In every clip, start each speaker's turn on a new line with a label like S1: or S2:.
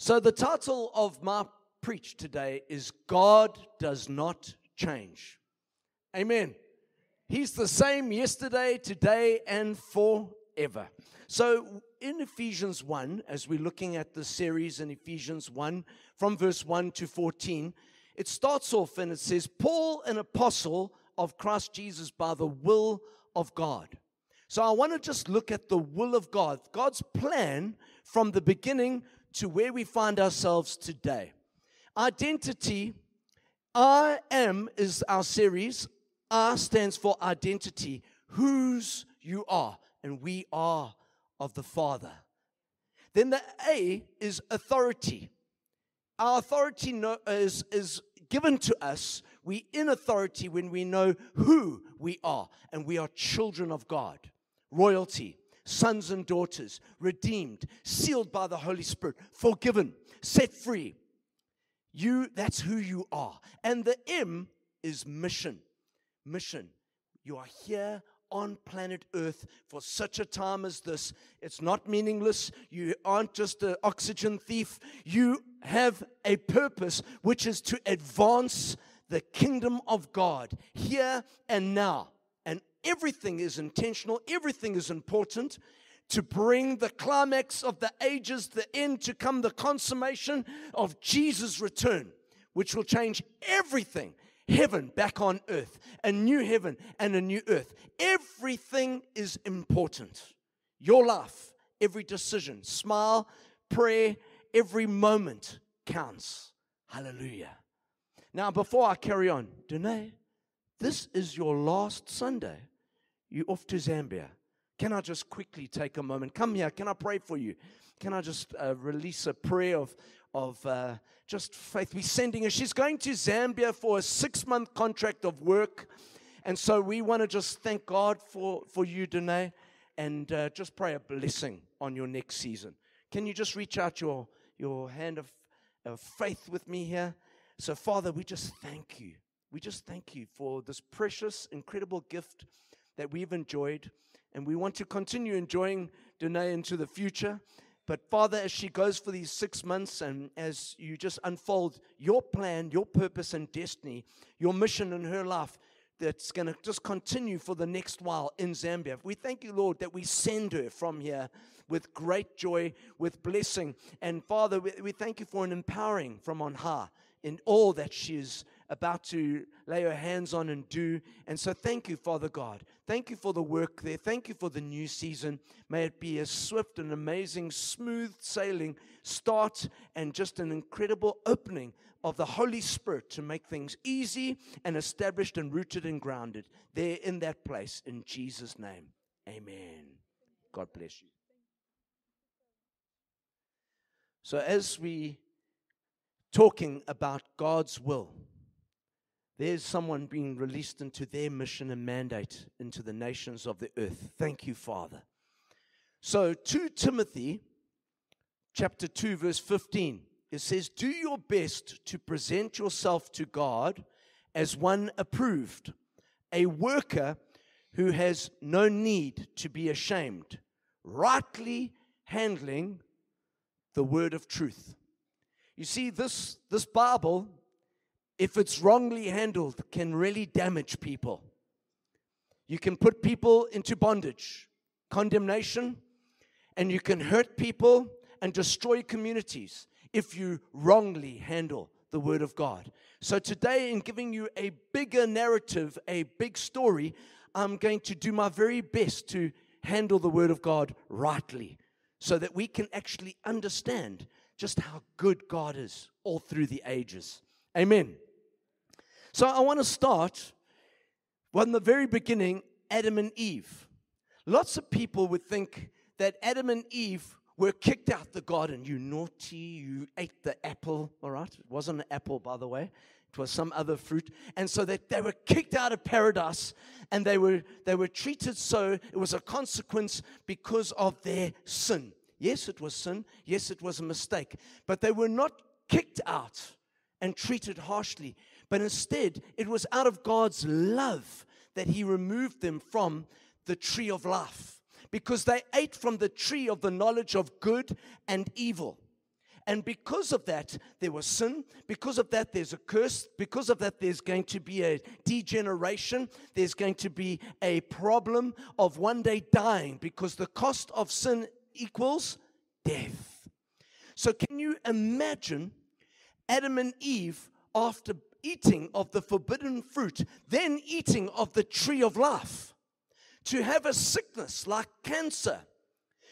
S1: So the title of my preach today is God Does Not Change. Amen. He's the same yesterday, today, and forever. So in Ephesians 1, as we're looking at the series in Ephesians 1, from verse 1 to 14, it starts off and it says, Paul, an apostle of Christ Jesus by the will of God. So I want to just look at the will of God, God's plan from the beginning to where we find ourselves today. Identity, I am is our series. I stands for identity, whose you are, and we are of the Father. Then the A is authority. Our authority is given to us. We in authority when we know who we are, and we are children of God, royalty, sons and daughters, redeemed, sealed by the Holy Spirit, forgiven, set free. That's who you are. And the M is mission. Mission. You are here on planet Earth for such a time as this. It's not meaningless. You aren't just an oxygen thief. You have a purpose, which is to advance the kingdom of God here and now. And everything is intentional. Everything is important to bring the climax of the ages, the end to come, the consummation of Jesus' return, which will change everything. Heaven back on earth, a new heaven and a new earth. Everything is important. Your life, every decision, smile, prayer, every moment counts. Hallelujah. Now, before I carry on, Danae, this is your last Sunday. You're off to Zambia. Can I just quickly take a moment? Come here. Can I pray for you? Can I just release a prayer of just faith? We're sending her. She's going to Zambia for a 6-month contract of work. And so we want to just thank God for you, Danae, and just pray a blessing on your next season. Can you just reach out your hand of faith with me here? So, Father, we just thank you. We just thank you for this precious, incredible gift that we've enjoyed. And we want to continue enjoying Danae into the future. But Father, as she goes for these 6 months and as you just unfold your plan, your purpose and destiny, your mission in her life, that's going to just continue for the next while in Zambia. We thank you, Lord, that we send her from here with great joy, with blessing. And Father, we thank you for an empowering from on high in all that she is about to lay her hands on and do. And so thank you, Father God. Thank you for the work there. Thank you for the new season. May it be a swift and amazing, smooth sailing start and just an incredible opening of the Holy Spirit to make things easy and established and rooted and grounded there in that place. In Jesus' name, amen. God bless you. So as we talking about God's will, there's someone being released into their mission and mandate into the nations of the earth. Thank you, Father. So 2 Timothy chapter 2 verse 15, it says, do your best to present yourself to God as one approved, a worker who has no need to be ashamed, rightly handling the word of truth. You see, this Bible, if it's wrongly handled, can really damage people. You can put people into bondage, condemnation, and you can hurt people and destroy communities if you wrongly handle the Word of God. So today, in giving you a bigger narrative, a big story, I'm going to do my very best to handle the Word of God rightly so that we can actually understand just how good God is all through the ages. Amen. So I want to start from the very beginning, Adam and Eve. Lots of people would think that Adam and Eve were kicked out the garden. You naughty, you ate the apple, all right? It wasn't an apple, by the way. It was some other fruit. And so that they were kicked out of paradise, and they were treated so. It was a consequence because of their sin. Yes, it was sin. Yes, it was a mistake. But they were not kicked out and treated harshly. But instead, it was out of God's love that He removed them from the tree of life, because they ate from the tree of the knowledge of good and evil. And because of that, there was sin. Because of that, there's a curse. Because of that, there's going to be a degeneration. There's going to be a problem of one day dying, because the cost of sin equals death. So can you imagine Adam and Eve, after eating of the forbidden fruit, then eating of the tree of life, to have a sickness like cancer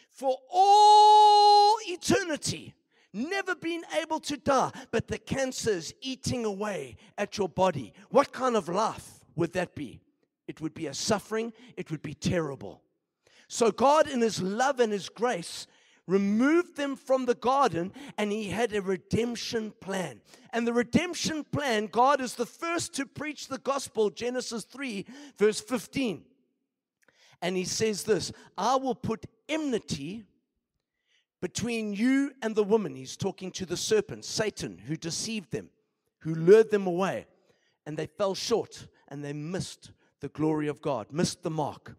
S1: for all eternity, never been able to die, but the cancer is eating away at your body? What kind of life would that be? It would be a suffering. It would be terrible. So God, in His love and His grace, removed them from the garden, and He had a redemption plan. And the redemption plan, God is the first to preach the gospel, Genesis 3, verse 15. And He says this, I will put enmity between you and the woman. He's talking to the serpent, Satan, who deceived them, who lured them away. And they fell short, and they missed the glory of God, missed the mark.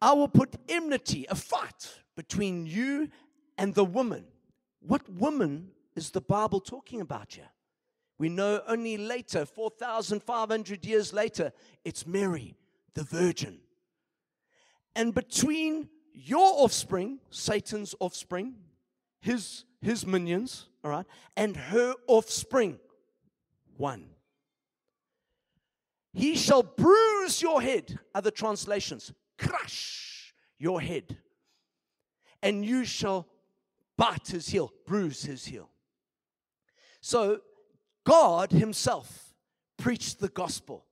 S1: I will put enmity, a fight, between you and the woman. What woman is the Bible talking about here? We know only later, 4,500 years later, it's Mary, the virgin. And between your offspring, Satan's offspring, his minions, all right, and her offspring, one. He shall bruise your head. Other translations, crush your head. And you shall bite his heel, bruise his heel. So God Himself preached the gospel,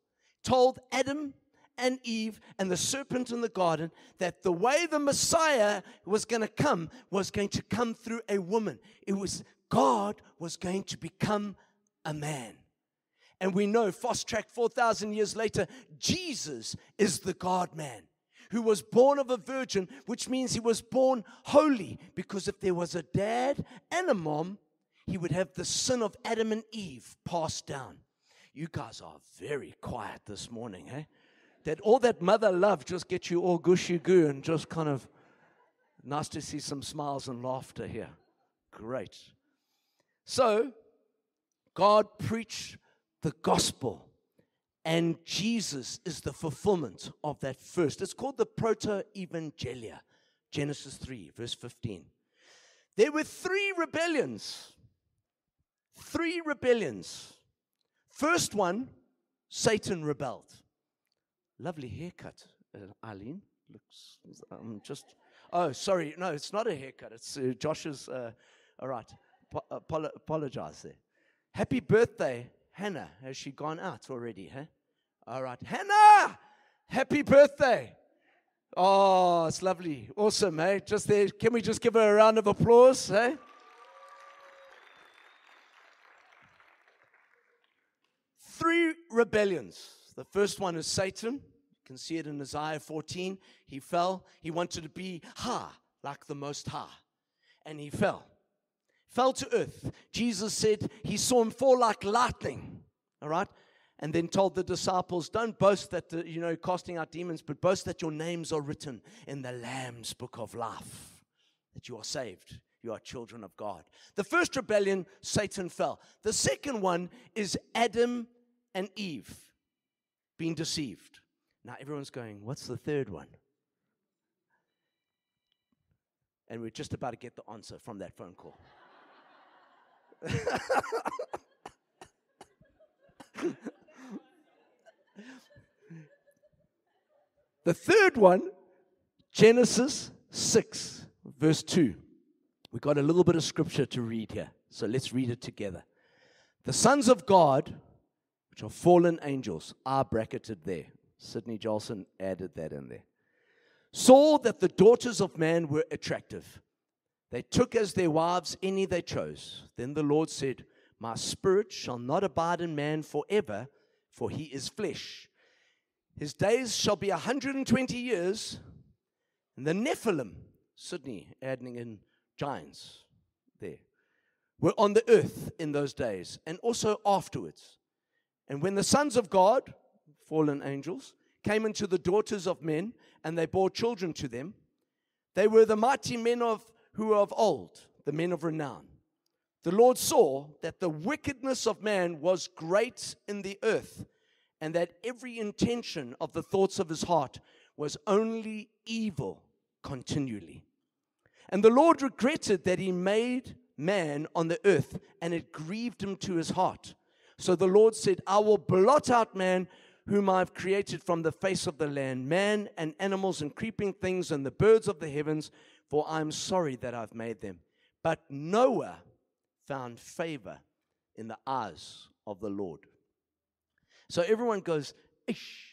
S1: told Adam and Eve and the serpent in the garden that the way the Messiah was going to come through a woman. God was going to become a man. And we know, fast track 4,000 years later, Jesus is the God-man, who was born of a virgin, which means He was born holy, because if there was a dad and a mom, He would have the sin of Adam and Eve passed down. You guys are very quiet this morning, eh? All that mother love just gets you all gushy-goo and just kind of nice to see some smiles and laughter here. Great. So, God preached the gospel. And Jesus is the fulfillment of that first. It's called the Proto-Evangelia, Genesis 3, verse 15. There were three rebellions. Three rebellions. First one, Satan rebelled. Lovely haircut, Eileen. Oh, sorry. No, it's not a haircut. It's Josh's. All right. Apologize there. Happy birthday, Hannah. Has she gone out already, huh? All right. Hannah, happy birthday. Oh, it's lovely. Awesome, eh? Just there. Can we just give her a round of applause, eh? Three rebellions. The first one is Satan. You can see it in Isaiah 14. He fell. He wanted to be high, like the Most High. And he fell. Fell to earth. Jesus said he saw him fall like lightning. All right? And then told the disciples, don't boast that, casting out demons, but boast that your names are written in the Lamb's book of life, that you are saved. You are children of God. The first rebellion, Satan fell. The second one is Adam and Eve being deceived. Now everyone's going, what's the third one? And we're just about to get the answer from that phone call. The third one, Genesis 6, verse 2. We've got a little bit of scripture to read here, so let's read it together. The sons of God, which are fallen angels, are bracketed there. Sidney Jolson added that in there. Saw that the daughters of man were attractive. They took as their wives any they chose. Then the Lord said, my spirit shall not abide in man forever, for he is flesh. His days shall be 120 years. And the Nephilim, Sydney adding in giants there, were on the earth in those days, and also afterwards. And when the sons of God, fallen angels, came into the daughters of men, and they bore children to them, they were the mighty men who were of old, the men of renown. the Lord saw that the wickedness of man was great in the earth, and that every intention of the thoughts of his heart was only evil continually. And the Lord regretted that he made man on the earth, and it grieved him to his heart. So the Lord said, I will blot out man whom I have created from the face of the land, man and animals and creeping things and the birds of the heavens, for I am sorry that I've made them. But Noah found favor in the eyes of the Lord. So everyone goes, Ish,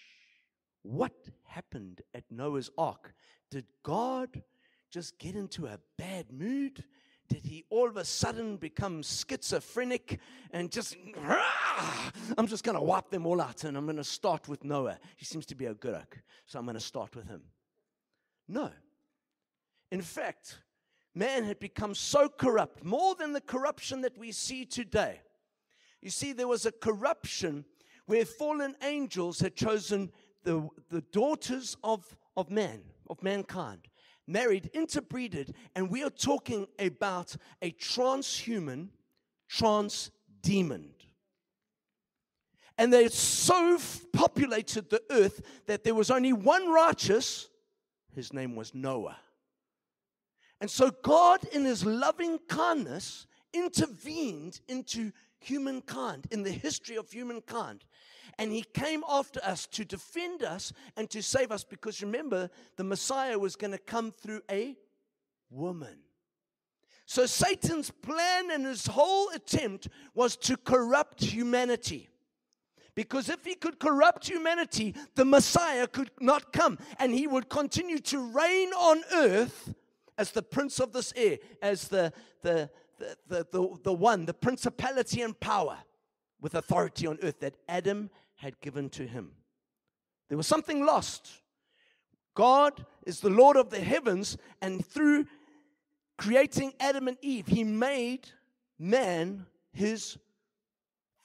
S1: what happened at Noah's ark? Did God just get into a bad mood? Did he all of a sudden become schizophrenic and just, I'm just going to wipe them all out and I'm going to start with Noah. He seems to be a good oak, so I'm going to start with him. No. In fact, man had become so corrupt, more than the corruption that we see today. You see, there was a corruption where fallen angels had chosen the daughters of mankind, married, interbreeded, and we are talking about a transhuman, transdemoned. And they so populated the earth that there was only one righteous. His name was Noah. And so God, in his loving kindness, intervened into humankind, in the history of humankind. And he came after us to defend us and to save us, because remember, the Messiah was going to come through a woman. So Satan's plan and his whole attempt was to corrupt humanity. Because if he could corrupt humanity, the Messiah could not come. And he would continue to reign on earth as the prince of this air, as the one, the principality and power with authority on earth that Adam had given to him. There was something lost. God is the Lord of the heavens, and through creating Adam and Eve, he made man his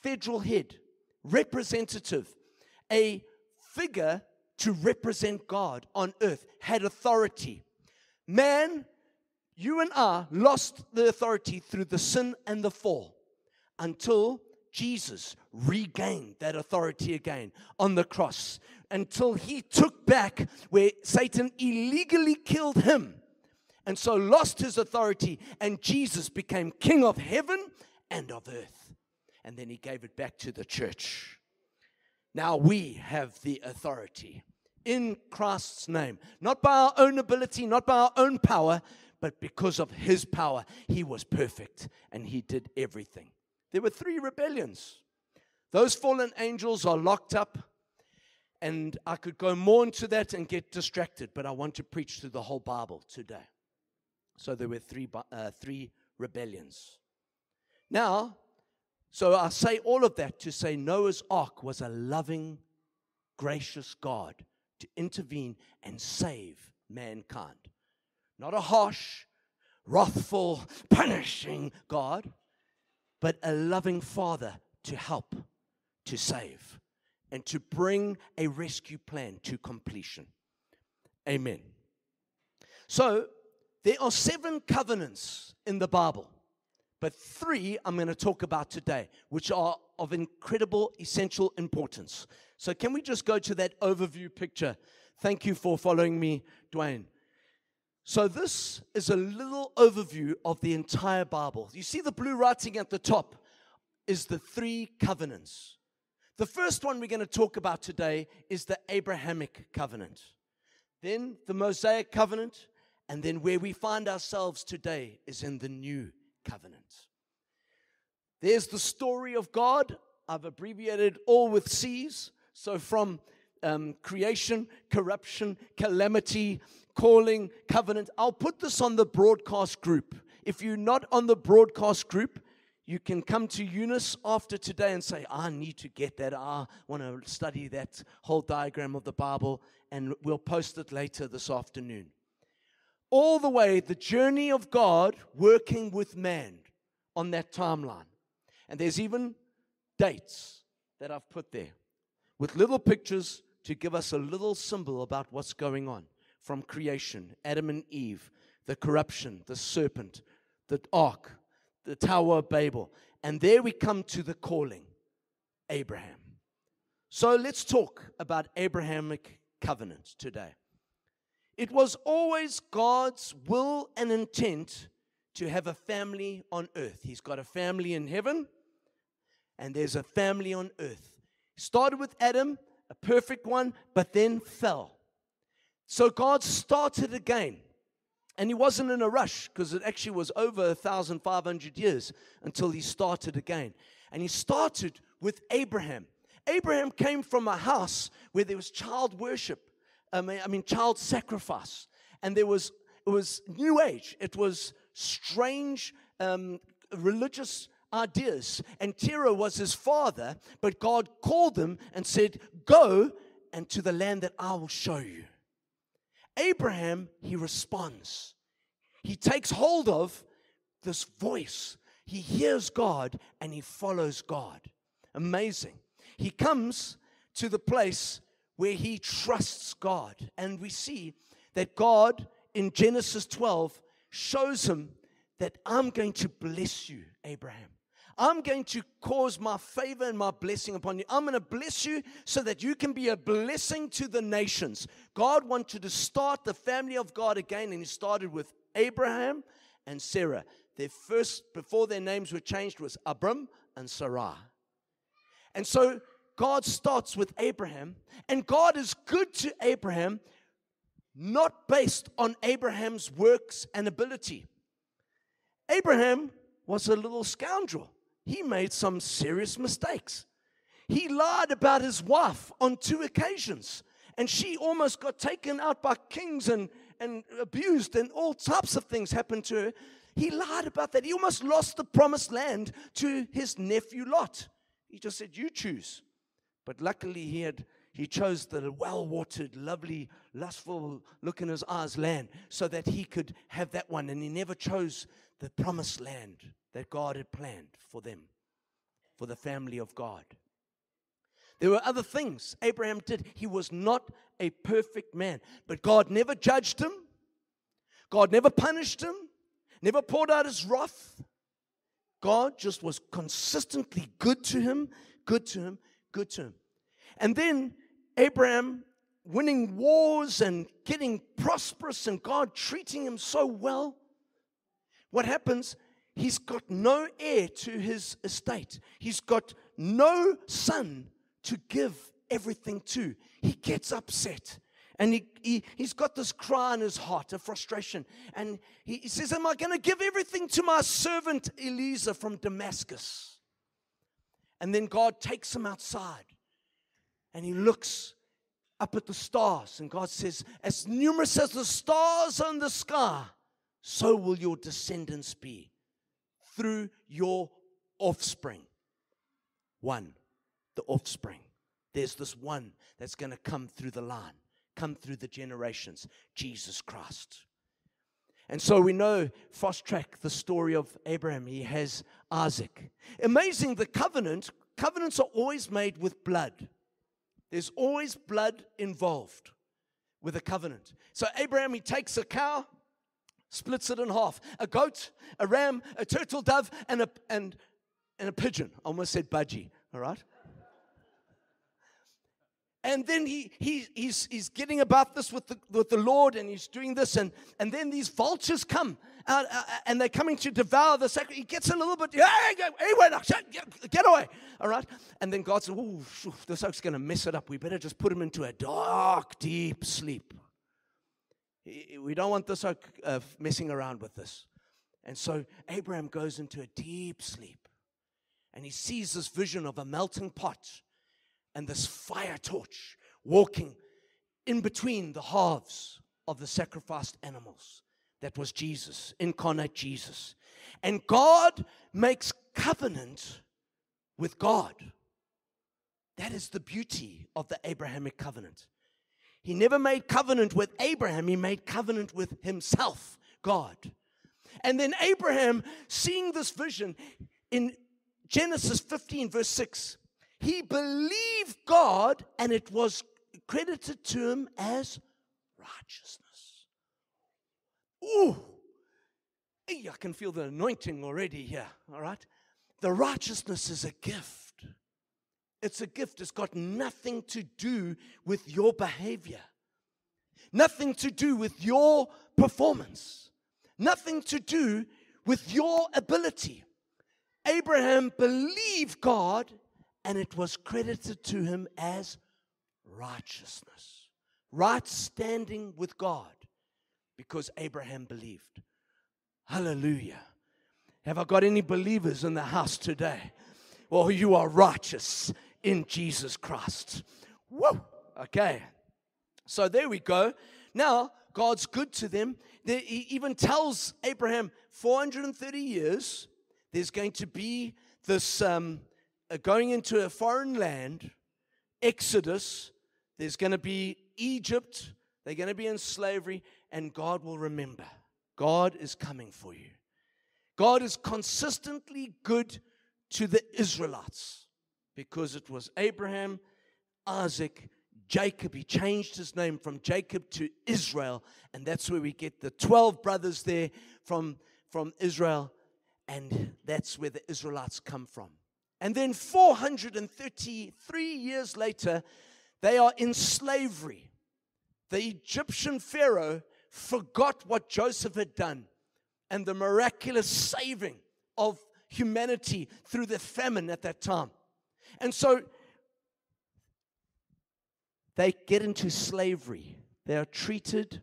S1: federal head, representative, a figure to represent God on earth, had authority. Man, you and I, lost the authority through the sin and the fall until Jesus regained that authority again on the cross, until he took back where Satan illegally killed him, and so lost his authority, and Jesus became King of heaven and of earth. And then he gave it back to the church. Now we have the authority in Christ's name, not by our own ability, not by our own power, but because of his power. He was perfect and he did everything. There were 3 rebellions. Those fallen angels are locked up, and I could go more into that and get distracted, but I want to preach through the whole Bible today. So there were 3 rebellions. Now, so I say all of that to say Noah's ark was a loving, gracious God to intervene and save mankind. Not a harsh, wrathful, punishing God, but a loving Father to help, to save, and to bring a rescue plan to completion. Amen. So, there are 7 covenants in the Bible, but 3 I'm going to talk about today, which are of incredible, essential importance. So can we just go to that overview picture? Thank you for following me, Dwayne. So this is a little overview of the entire Bible. You see the blue writing at the top is the 3 covenants. The first one we're going to talk about today is the Abrahamic covenant. Then the Mosaic covenant, and then where we find ourselves today is in the new covenant. There's the story of God. I've abbreviated all with C's. So from creation, corruption, calamity, calling, covenant. I'll put this on the broadcast group. If you're not on the broadcast group, you can come to Eunice after today and say, I need to get that. I want to study that whole diagram of the Bible, and we'll post it later this afternoon. All the way, the journey of God working with man on that timeline. And there's even dates that I've put there with little pictures to give us a little symbol about what's going on. From creation, Adam and Eve, the corruption, the serpent, the ark, the Tower of Babel. And there we come to the calling, Abraham. So let's talk about Abrahamic covenant today. It was always God's will and intent to have a family on earth. He's got a family in heaven, and there's a family on earth. He started with Adam, a perfect one, but then fell. So God started again. And he wasn't in a rush, because it actually was over 1,500 years until he started again. And he started with Abraham. Abraham came from a house where there was child worship. Child sacrifice. And it was New Age. It was strange religious ideas. And Terah was his father, but God called him and said, go and to the land that I will show you. Abraham, he responds. He takes hold of this voice. He hears God and he follows God. Amazing. He comes to the place where he trusts God. And we see that God in Genesis 12 shows him that I'm going to bless you, Abraham. I'm going to cause my favor and my blessing upon you. I'm going to bless you so that you can be a blessing to the nations. God wanted to start the family of God again, and he started with Abraham and Sarah. Their first, before their names were changed, was Abram and Sarai. And so God starts with Abraham, and God is good to Abraham, not based on Abraham's works and ability. Abraham was a little scoundrel. He made some serious mistakes. He lied about his wife on 2 occasions, and she almost got taken out by kings and abused, and all types of things happened to her. He lied about that. He almost lost the promised land to his nephew Lot. He just said, you choose. But luckily he chose the well-watered, lovely, lustful look in his eyes land so that he could have that one, and he never chose the promised land that God had planned for them, for the family of God. There were other things Abraham did. He was not a perfect man, but God never judged him. God never punished him, never poured out his wrath. God just was consistently good to him, good to him, good to him. And then Abraham winning wars and getting prosperous and God treating him so well. What happens? He's got no heir to his estate. He's got no son to give everything to. He gets upset. And he's got this cry in his heart, a frustration. And he says, am I going to give everything to my servant Eliezer from Damascus? And then God takes him outside. And he looks up at the stars. And God says, as numerous as the stars on the sky, so will your descendants be through your offspring. One, the offspring. There's this one that's going to come through the line, come through the generations, Jesus Christ. And so we know, fast track the story of Abraham. He has Isaac. Amazing, the covenants are always made with blood. There's always blood involved with a covenant. So Abraham, he takes a cow, splits it in half. A goat, a ram, a turtle dove, and a pigeon. I almost said budgie, all right? And then he's getting about this with the Lord, and he's doing this, and then these vultures come out, and they're coming to devour the sacrifice. He gets a little bit, get away, all right? And then God says, oh, this oak's going to mess it up. We better just put him into a dark, deep sleep. We don't want this oak messing around with this. And so Abraham goes into a deep sleep, and he sees this vision of a melting pot and this fire torch walking in between the halves of the sacrificed animals. That was Jesus, incarnate Jesus. And God makes covenant with God. That is the beauty of the Abrahamic covenant. He never made covenant with Abraham. He made covenant with himself, God. And then Abraham, seeing this vision in Genesis 15, verse 6, he believed God, and it was credited to him as righteousness. Ooh, can feel the anointing already here, all right? The righteousness is a gift. It's a gift. It's got nothing to do with your behavior, nothing to do with your performance, nothing to do with your ability. Abraham believed God, and it was credited to him as righteousness. Right standing with God, because Abraham believed. Hallelujah. Have I got any believers in the house today? Well, you are righteous in Jesus Christ. Woo! Okay. So there we go. Now, God's good to them. He even tells Abraham, 430 years, there's going to be this going into a foreign land, Exodus. There's going to be Egypt. They're going to be in slavery, and God will remember. God is coming for you. God is consistently good to the Israelites because it was Abraham, Isaac, Jacob. He changed his name from Jacob to Israel, and that's where we get the 12 brothers there from Israel, and that's where the Israelites come from. And then 433 years later, they are in slavery. The Egyptian Pharaoh forgot what Joseph had done and the miraculous saving of humanity through the famine at that time. And so they get into slavery. They are treated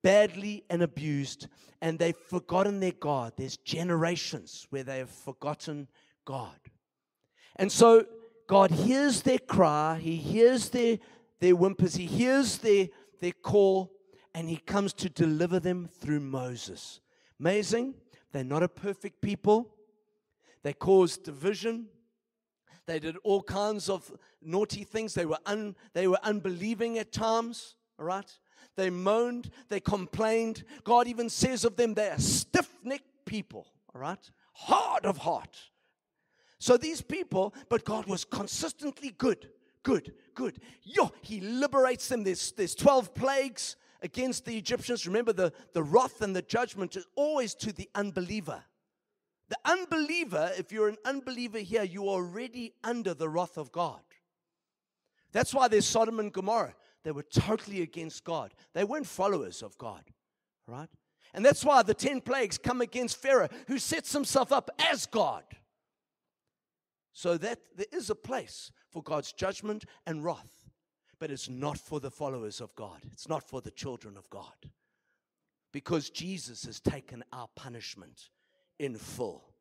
S1: badly and abused, and they've forgotten their God. There's generations where they have forgotten God. And so God hears their cry, He hears their whimpers, He hears their call, and He comes to deliver them through Moses. Amazing. They're not a perfect people. They caused division. They did all kinds of naughty things. They were unbelieving at times. All right. They moaned. They complained. God even says of them, they are stiff-necked people. All right. Hard of heart. So these people, but God was consistently good. He liberates them. There's 12 plagues against the Egyptians. Remember, the wrath and the judgment is always to the unbeliever. The unbeliever, if you're an unbeliever here, you're already under the wrath of God. That's why there's Sodom and Gomorrah. They were totally against God. They weren't followers of God, right? And that's why the 10 plagues come against Pharaoh, who sets himself up as God. So that there is a place for God's judgment and wrath. But it's not for the followers of God. It's not for the children of God. Because Jesus has taken our punishment in full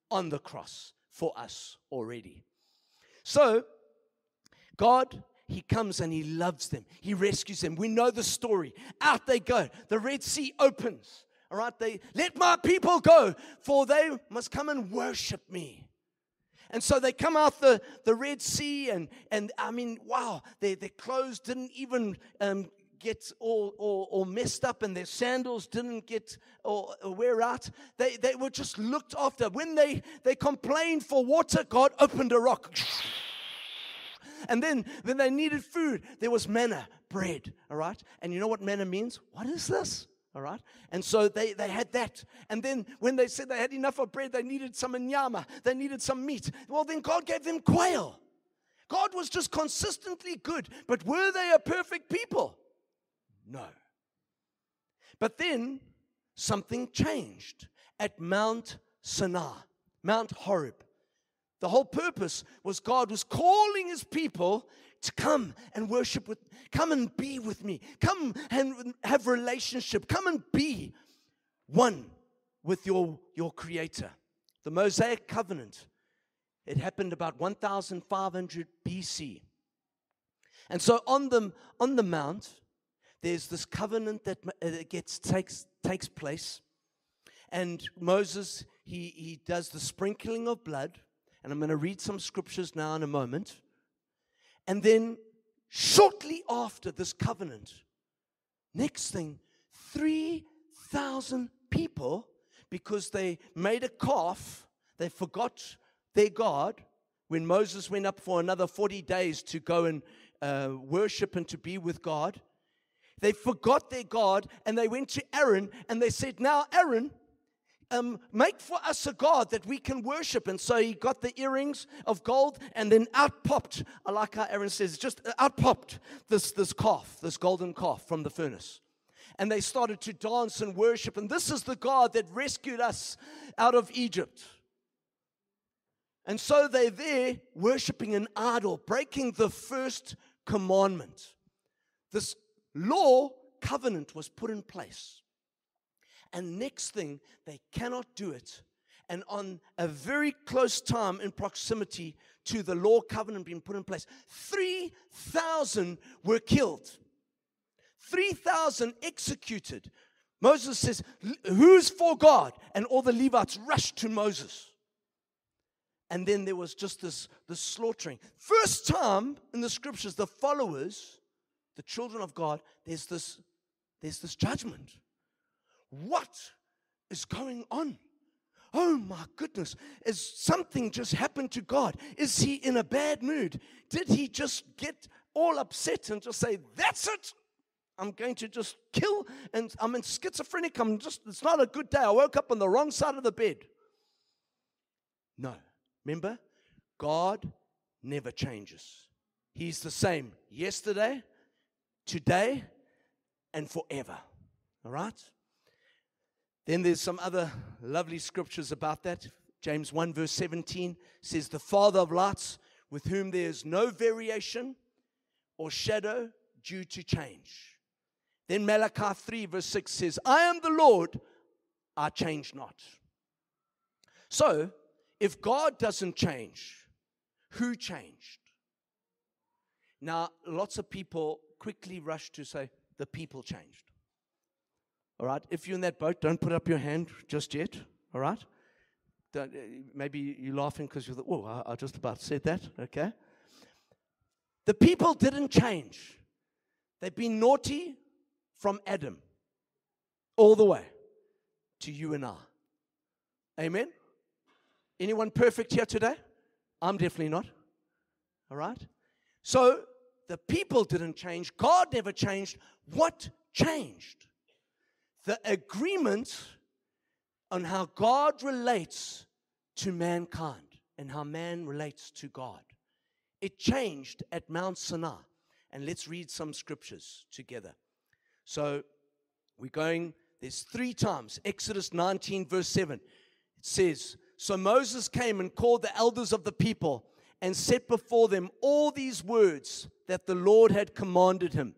S1: on the cross for us already. So, God, He comes and He loves them. He rescues them. We know the story. Out they go. The Red Sea opens. All right, let my people go, for they must come and worship me. And so they come out the Red Sea, and I mean, wow, their clothes didn't even get all messed up, and their sandals didn't get or wear out. They were just looked after. When they complained for water, God opened a rock. And then when they needed food, there was manna, bread, all right? And you know what manna means? What is this? All right? And so they had that. And then when they said they had enough of bread, they needed some nyama. They needed some meat. Well, then God gave them quail. God was just consistently good. But were they a perfect people? No. But then something changed at Mount Sinai, Mount Horeb. The whole purpose was God was calling His people to come and worship come and be with me. Come and have relationship. Come and be one with your Creator. The Mosaic covenant, it happened about 1500 BC. And so on the mount, there's this covenant that takes place. And Moses, he does the sprinkling of blood. And I'm going to read some scriptures now in a moment. And then shortly after this covenant, next thing, 3,000 people, because they made a calf, they forgot their God. When Moses went up for another 40 days to go and worship and to be with God, they forgot their God, and they went to Aaron, and they said, now Aaron, make for us a God that we can worship. And so he got the earrings of gold, and then out popped, I like how Aaron says, just out popped this calf, this golden calf from the furnace. And they started to dance and worship. And this is the God that rescued us out of Egypt. And so they're there worshiping an idol, breaking the first commandment. This law covenant was put in place. And next thing, they cannot do it. And on a very close time in proximity to the law covenant being put in place, 3,000 were killed. 3,000 executed. Moses says, who's for God? And all the Levites rushed to Moses. And then there was just this slaughtering. First time in the scriptures, the followers, the children of God, there's this judgment. What is going on? Oh my goodness, is something just happened to God? Is he in a bad mood? Did he just get all upset and just say, that's it? I'm going to just kill, and I'm in schizophrenic. It's not a good day. I woke up on the wrong side of the bed. No. Remember, God never changes. He's the same yesterday, today, and forever. All right? Then there's some other lovely scriptures about that. James 1 verse 17 says, the Father of lights, with whom there is no variation or shadow due to change. Then Malachi 3 verse 6 says, I am the Lord, I change not. So, if God doesn't change, who changed? Now, lots of people quickly rush to say, the people changed. All right? If you're in that boat, don't put up your hand just yet. All right? Maybe you're laughing because you thought, oh, I just about said that. Okay? The people didn't change. They've been naughty from Adam all the way to you and I. Amen? Anyone perfect here today? I'm definitely not. All right? So, the people didn't change. God never changed. What changed? The agreement on how God relates to mankind and how man relates to God. It changed at Mount Sinai. And let's read some scriptures together. So, we're going, there's 3 times. Exodus 19 verse 7. It says, so Moses came and called the elders of the people and set before them all these words that the Lord had commanded him,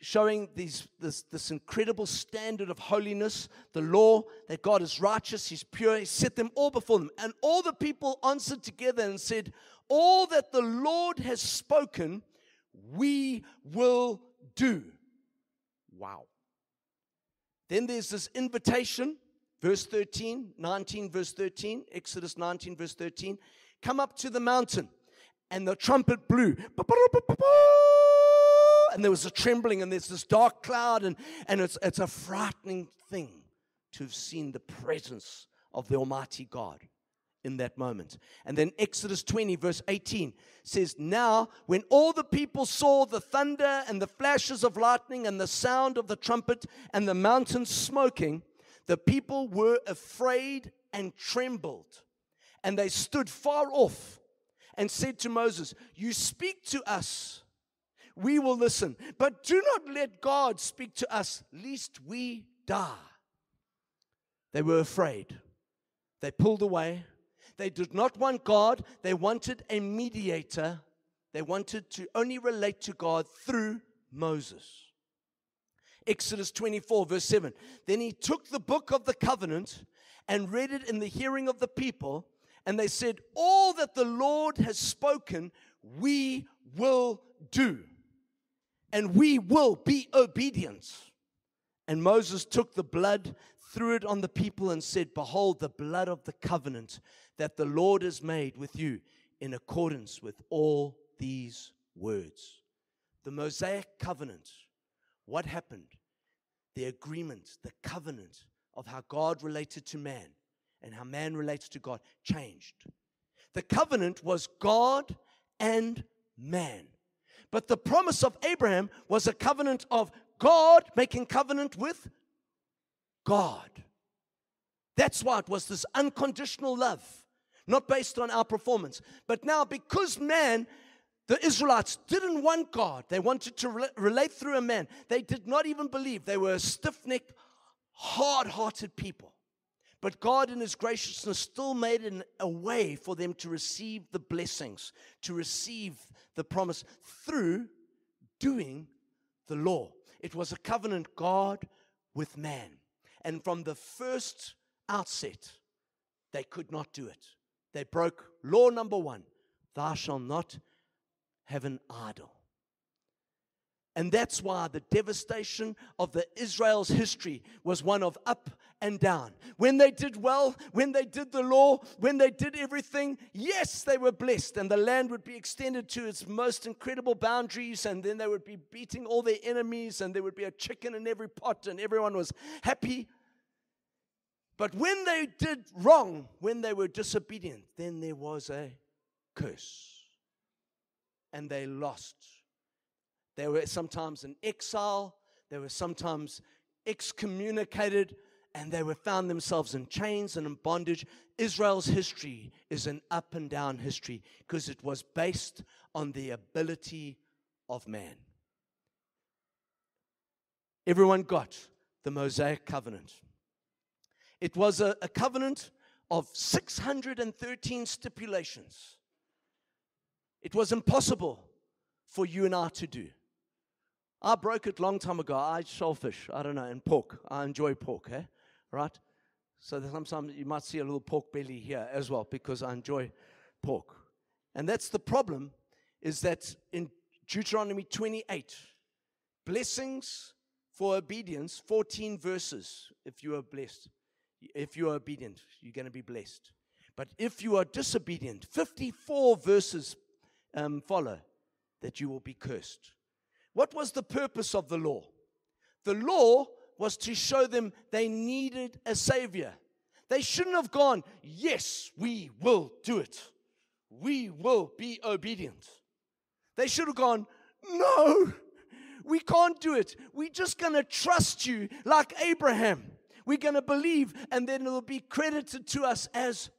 S1: showing this incredible standard of holiness, the law, that God is righteous, he's pure. He set them all before them. And all the people answered together and said, all that the Lord has spoken, we will do. Wow. Then there's this invitation. Verse 13, 19 verse 13, Exodus 19 verse 13. Come up to the mountain, and the trumpet blew. And there was a trembling, and there's this dark cloud, and it's a frightening thing to have seen the presence of the Almighty God in that moment. And then Exodus 20 verse 18 says, now when all the people saw the thunder and the flashes of lightning and the sound of the trumpet and the mountain smoking, the people were afraid and trembled, and they stood far off and said to Moses, you speak to us, we will listen, but do not let God speak to us, lest we die. They were afraid. They pulled away. They did not want God. They wanted a mediator. They wanted to only relate to God through Moses. Exodus 24 verse 7. Then he took the book of the covenant and read it in the hearing of the people. And they said, all that the Lord has spoken, we will do. And we will be obedient. And Moses took the blood, threw it on the people and said, behold, the blood of the covenant that the Lord has made with you in accordance with all these words. The Mosaic covenant. What happened? The agreement, the covenant of how God related to man and how man relates to God changed. The covenant was God and man. But the promise of Abraham was a covenant of God making covenant with God. That's why it was this unconditional love, not based on our performance. But now, because man, the Israelites didn't want God. They wanted to relate through a man. They did not even believe. They were a stiff-necked, hard-hearted people. But God in His graciousness still made a way for them to receive the blessings, to receive the promise through doing the law. It was a covenant God with man. And from the first outset, they could not do it. They broke law number 1. Thou shalt not have an idol. And that's why the devastation of the Israel's history was one of up and down. When they did well, when they did the law, when they did everything, yes, they were blessed. And the land would be extended to its most incredible boundaries. And then they would be beating all their enemies. And there would be a chicken in every pot. And everyone was happy. But when they did wrong, when they were disobedient, then there was a curse. And they lost. They were sometimes in exile. They were sometimes excommunicated. And they found themselves in chains and in bondage. Israel's history is an up and down history because it was based on the ability of man. Everyone got the Mosaic covenant. It was a covenant of 613 stipulations. It was impossible for you and I to do. I broke it a long time ago. I eat shellfish, I don't know, and pork. I enjoy pork, right? So sometimes you might see a little pork belly here as well because I enjoy pork. And that's the problem, is that in Deuteronomy 28, blessings for obedience, 14 verses, if you are blessed. If you are obedient, you're going to be blessed. But if you are disobedient, 54 verses follow that you will be cursed. What was the purpose of the law? The law was to show them they needed a Savior. They shouldn't have gone, yes, we will do it. We will be obedient. They should have gone, no, we can't do it. We're just going to trust you like Abraham. We're going to believe, and then it will be credited to us as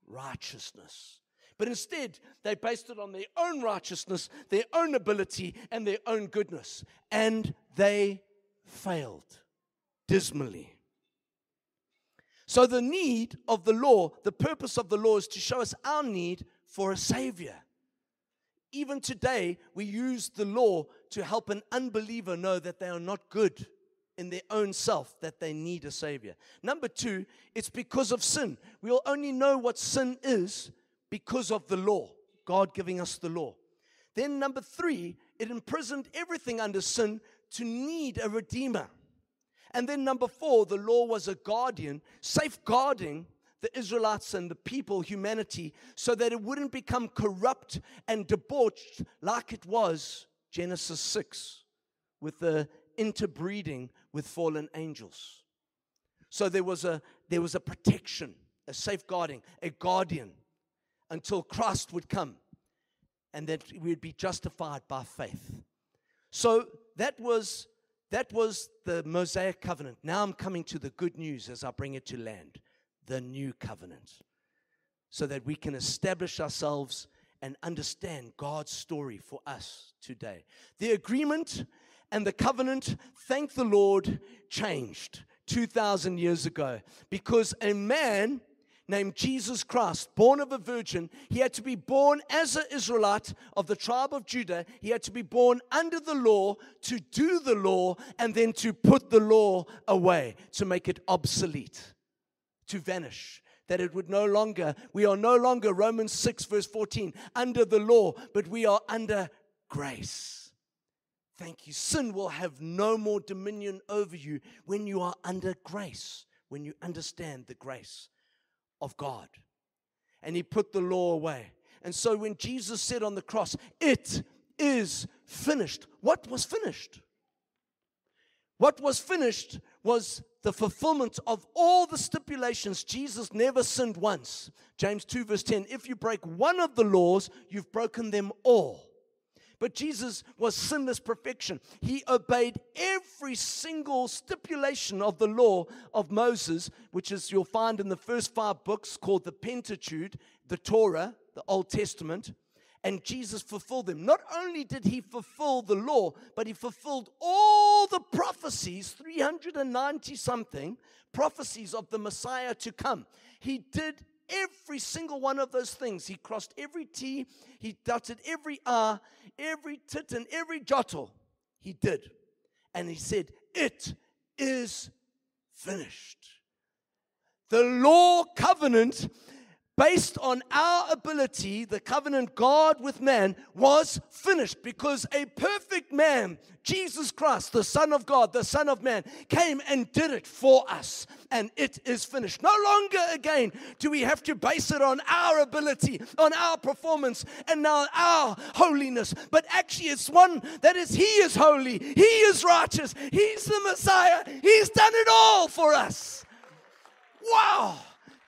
S1: righteousness. But instead, they based it on their own righteousness, their own ability, and their own goodness. And they failed dismally. So the need of the law, the purpose of the law is to show us our need for a Savior. Even today, we use the law to help an unbeliever know that they are not good in their own self, that they need a Savior. Number 2, it's because of sin. We'll only know what sin is because of the law, God giving us the law. Then number 3, it imprisoned everything under sin to need a redeemer. And then number 4, the law was a guardian, safeguarding the Israelites and the people, humanity, so that it wouldn't become corrupt and debauched like it was, Genesis 6, with the interbreeding with fallen angels. So there was a protection, a safeguarding, a guardian, until Christ would come and that we would be justified by faith. So that was the Mosaic covenant. Now I'm coming to the good news as I bring it to land, the new covenant, so that we can establish ourselves and understand God's story for us today. The agreement and the covenant, thank the Lord, changed 2,000 years ago because a man named Jesus Christ, born of a virgin, he had to be born as an Israelite of the tribe of Judah. He had to be born under the law to do the law and then to put the law away, to make it obsolete, to vanish. That it would no longer, we are no longer, Romans 6 verse 14, under the law, but we are under grace. Thank you. Sin will have no more dominion over you when you are under grace, when you understand the grace of God. And he put the law away. And so when Jesus said on the cross, it is finished. What was finished? What was finished was the fulfillment of all the stipulations. Jesus never sinned once. James 2 verse 10, if you break one of the laws, you've broken them all. But Jesus was sinless perfection. He obeyed every single stipulation of the law of Moses, which is you'll find in the first 5 books called the Pentateuch, the Torah, the Old Testament. And Jesus fulfilled them. Not only did he fulfill the law, but he fulfilled all the prophecies, 390 something prophecies of the Messiah to come. He did every single one of those things. He crossed every T, he dotted every R, every tit and every jottle. He did. And he said, it is finished. The law covenant, based on our ability, the covenant God with man, was finished because a perfect man, Jesus Christ, the Son of God, the Son of Man, came and did it for us. And it is finished. No longer again do we have to base it on our ability, on our performance, and now our holiness. But actually it's one that is, He is holy, He is righteous, He's the Messiah, He's done it all for us. Wow!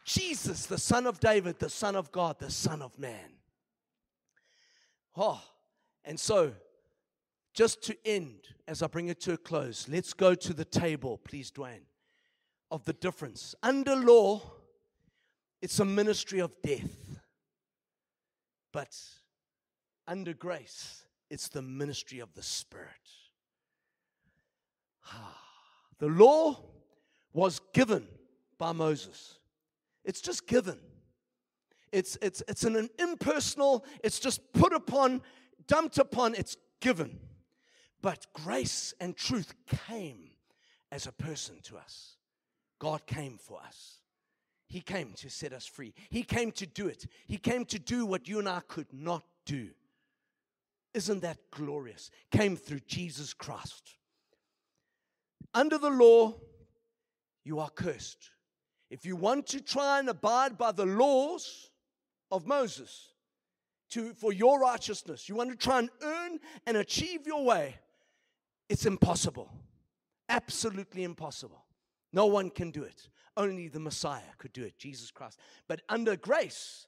S1: Jesus, the Son of David, the Son of God, the Son of Man. Oh, and so, just to end, as I bring it to a close, let's go to the table, please, Dwayne, of the difference. Under law, it's a ministry of death. But under grace, it's the ministry of the Spirit. The law was given by Moses. It's just given. It's an impersonal, it's just put upon, dumped upon, it's given. But grace and truth came as a person to us. God came for us. He came to set us free. He came to do it. He came to do what you and I could not do. Isn't that glorious? Came through Jesus Christ. Under the law, you are cursed. If you want to try and abide by the laws of Moses for your righteousness, you want to try and earn and achieve your way, it's impossible. Absolutely impossible. No one can do it. Only the Messiah could do it, Jesus Christ. But under grace,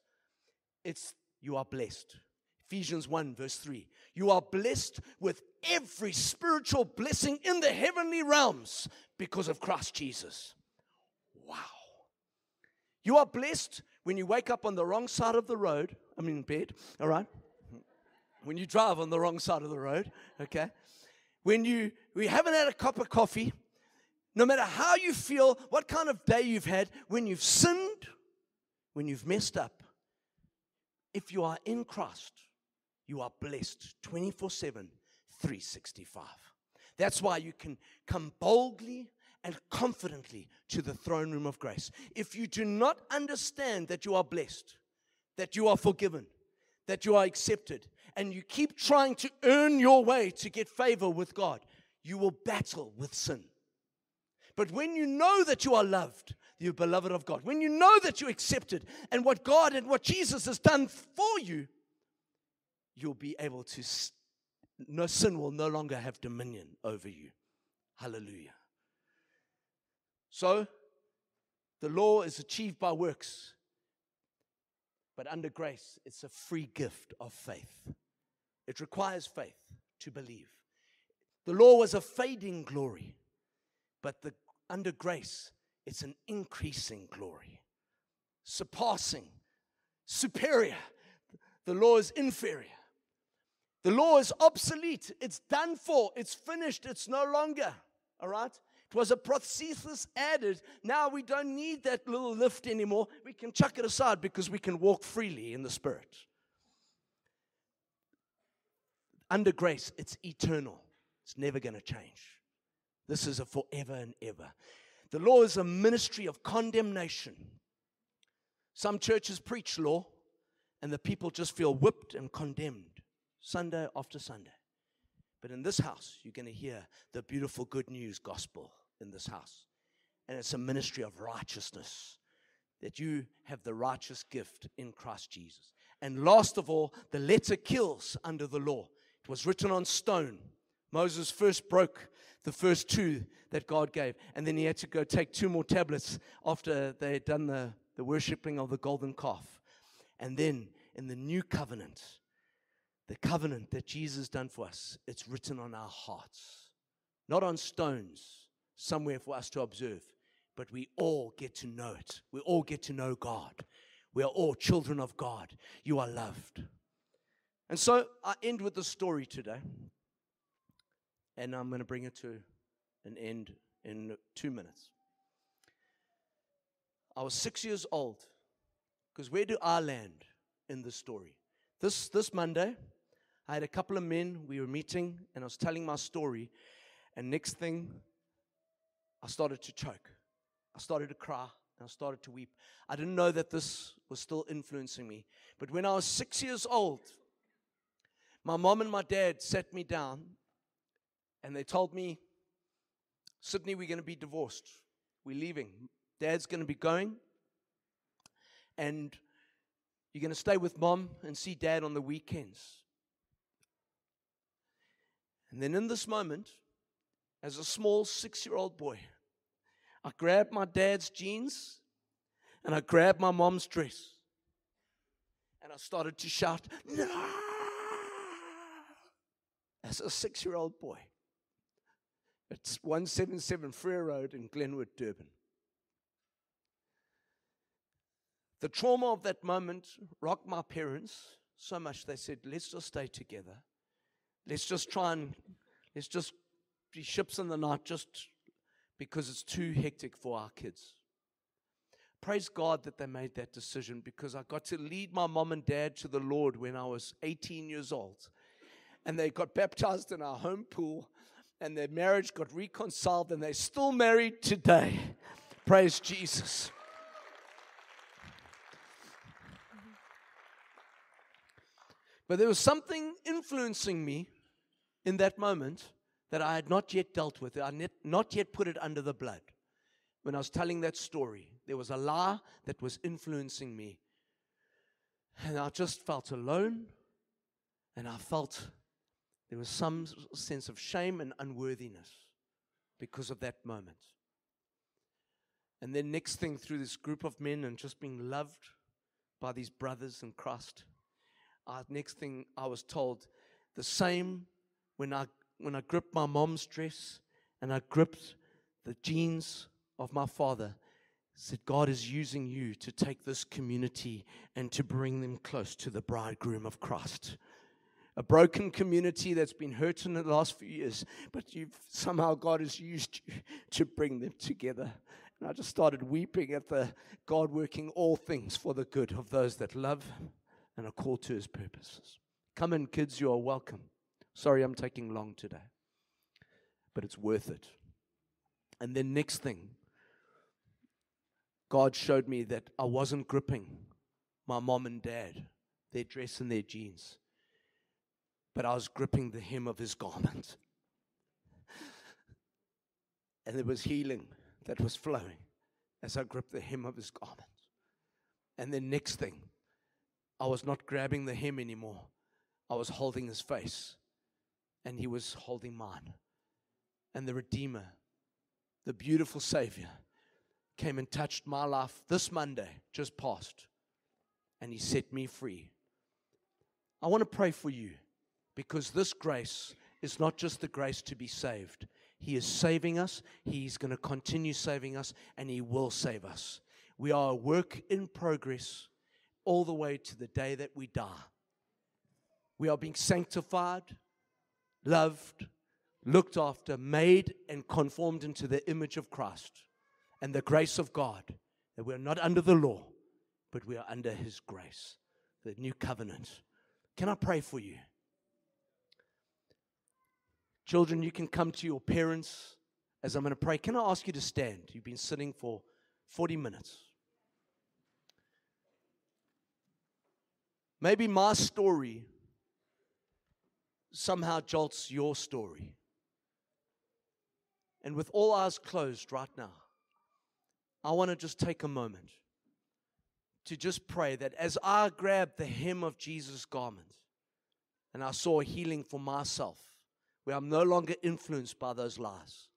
S1: you are blessed. Ephesians 1 verse 3. You are blessed with every spiritual blessing in the heavenly realms because of Christ Jesus. Wow. You are blessed when you wake up on the wrong side of the road. Bed, all right? When you drive on the wrong side of the road, okay? When we haven't had a cup of coffee, no matter how you feel, what kind of day you've had, when you've sinned, when you've messed up, if you are in Christ, you are blessed 24/7, 365. That's why you can come boldly and confidently to the throne room of grace. If you do not understand that you are blessed, that you are forgiven, that you are accepted, and you keep trying to earn your way to get favor with God, you will battle with sin. But when you know that you are loved, you're beloved of God, when you know that you're accepted, and what God and what Jesus has done for you, you'll be able to, no sin will no longer have dominion over you. Hallelujah. So, the law is achieved by works, but under grace, it's a free gift of faith. It requires faith to believe. The law was a fading glory, but under grace, it's an increasing glory, surpassing, superior. The law is inferior. The law is obsolete. It's done for. It's finished. It's no longer. All right? It was a prosthesis added. Now we don't need that little lift anymore. We can chuck it aside because we can walk freely in the Spirit. Under grace, it's eternal. It's never going to change. This is a forever and ever. The law is a ministry of condemnation. Some churches preach law, and the people just feel whipped and condemned Sunday after Sunday. But in this house, you're going to hear the beautiful good news gospel in this house. And it's a ministry of righteousness, that you have the righteous gift in Christ Jesus. And last of all, the letter kills under the law. It was written on stone. Moses first broke the first 2 that God gave. And then he had to go take 2 more tablets after they had done the worshiping of the golden calf. And then in the new covenant, the covenant that Jesus done for us, it's written on our hearts, not on stones somewhere for us to observe, but we all get to know it. We all get to know God. We are all children of God. You are loved. And so I end with the story today, and I'm going to bring it to an end in 2 minutes. I was 6 years old, because where do I land in the story? This Monday, I had a couple of men, we were meeting, and I was telling my story, and next thing, I started to choke. I started to cry, and I started to weep. I didn't know that this was still influencing me. But when I was 6 years old, my mom and my dad sat me down, and they told me, Sydney, we're going to be divorced. We're leaving. Dad's going to be going, and you're going to stay with Mom and see Dad on the weekends. And then in this moment, as a small 6-year-old boy, I grabbed my dad's jeans, and I grabbed my mom's dress, and I started to shout, "No!" As a 6-year-old boy. It's 177 Frere Road in Glenwood, Durban. The trauma of that moment rocked my parents so much they said, let's just stay together. Let's just be ships in the night just because it's too hectic for our kids. Praise God that they made that decision, because I got to lead my mom and dad to the Lord when I was 18 years old. And they got baptized in our home pool, and their marriage got reconciled, and they're still married today. Praise Jesus. But there was something influencing me in that moment that I had not yet dealt with. I had not yet put it under the blood. When I was telling that story, there was a lie that was influencing me. And I just felt alone, and I felt there was some sense of shame and unworthiness because of that moment. And then next thing, through this group of men and just being loved by these brothers in Christ, next thing I was told the same when I gripped my mom's dress and I gripped the jeans of my father. Said, God is using you to take this community and to bring them close to the bridegroom of Christ. A broken community that's been hurt in the last few years, but somehow God has used you to bring them together. And I just started weeping at the God working all things for the good of those that love and are called to His purposes. Come in, kids, you are welcome. Sorry I'm taking long today, but it's worth it. And then next thing, God showed me that I wasn't gripping my mom and dad, their dress and their jeans, but I was gripping the hem of His garment. And there was healing that was flowing as I gripped the hem of His garment. And then next thing, I was not grabbing the hem anymore. I was holding His face, and He was holding mine. And the Redeemer, the beautiful Savior, came and touched my life this Monday, just past, and He set me free. I want to pray for you, because this grace is not just the grace to be saved. He is saving us. He's going to continue saving us, and He will save us. We are a work in progress all the way to the day that we die. We are being sanctified, loved, looked after, made and conformed into the image of Christ and the grace of God, that we are not under the law, but we are under His grace, the new covenant. Can I pray for you? Children, you can come to your parents as I'm going to pray. Can I ask you to stand? You've been sitting for 40 minutes. Maybe my story somehow jolts your story. And with all eyes closed right now, I want to just take a moment to just pray that as I grabbed the hem of Jesus' garment and I saw healing for myself, where I'm no longer influenced by those lies,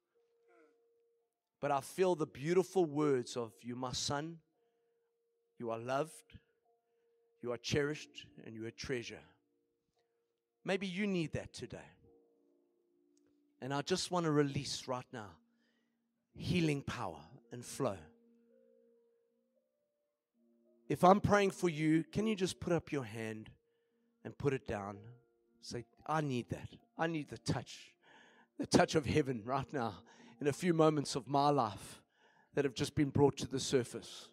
S1: but I feel the beautiful words of, you, my son, you are loved, you are cherished, and you are treasure. Maybe you need that today. And I just want to release right now healing power and flow. If I'm praying for you, can you just put up your hand and put it down? Say, I need that. I need the touch of heaven right now in a few moments of my life that have just been brought to the surface.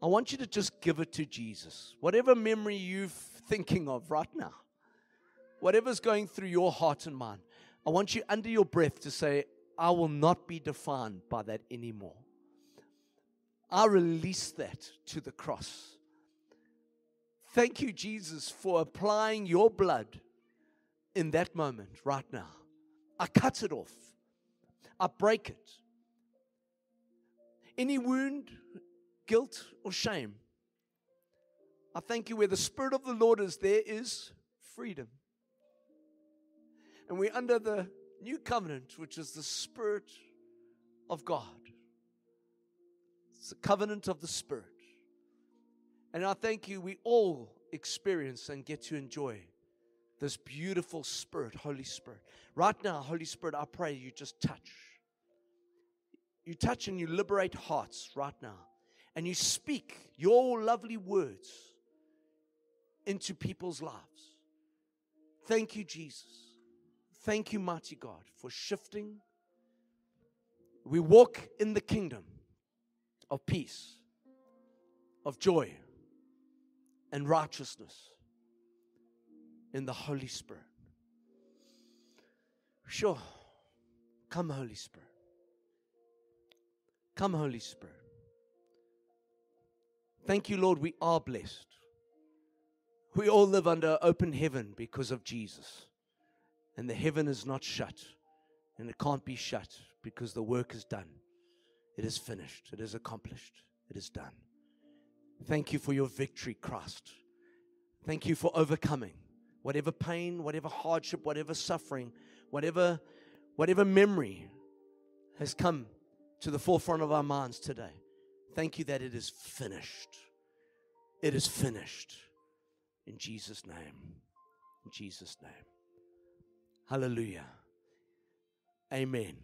S1: I want you to just give it to Jesus. Whatever memory you're thinking of right now, whatever's going through your heart and mind, I want you under your breath to say, I will not be defined by that anymore. I release that to the cross. Thank you, Jesus, for applying your blood in that moment right now. I cut it off. I break it. Any wound, guilt, or shame, I thank you where the Spirit of the Lord is, there is freedom. And we're under the new covenant, which is the Spirit of God. It's the covenant of the Spirit. And I thank you, we all experience and get to enjoy this beautiful Spirit, Holy Spirit. Right now, Holy Spirit, I pray you just touch. You touch and you liberate hearts right now. And you speak your lovely words into people's lives. Thank you, Jesus. Thank you, mighty God, for shifting. We walk in the kingdom of peace, of joy, and righteousness in the Holy Spirit. Sure. Come, Holy Spirit. Come, Holy Spirit. Thank you, Lord, we are blessed. We all live under open heaven because of Jesus. And the heaven is not shut. And it can't be shut because the work is done. It is finished. It is accomplished. It is done. Thank you for your victory, Christ. Thank you for overcoming whatever pain, whatever hardship, whatever suffering, whatever memory has come to the forefront of our minds today. Thank you that it is finished. It is finished. In Jesus' name. In Jesus' name. Hallelujah. Amen.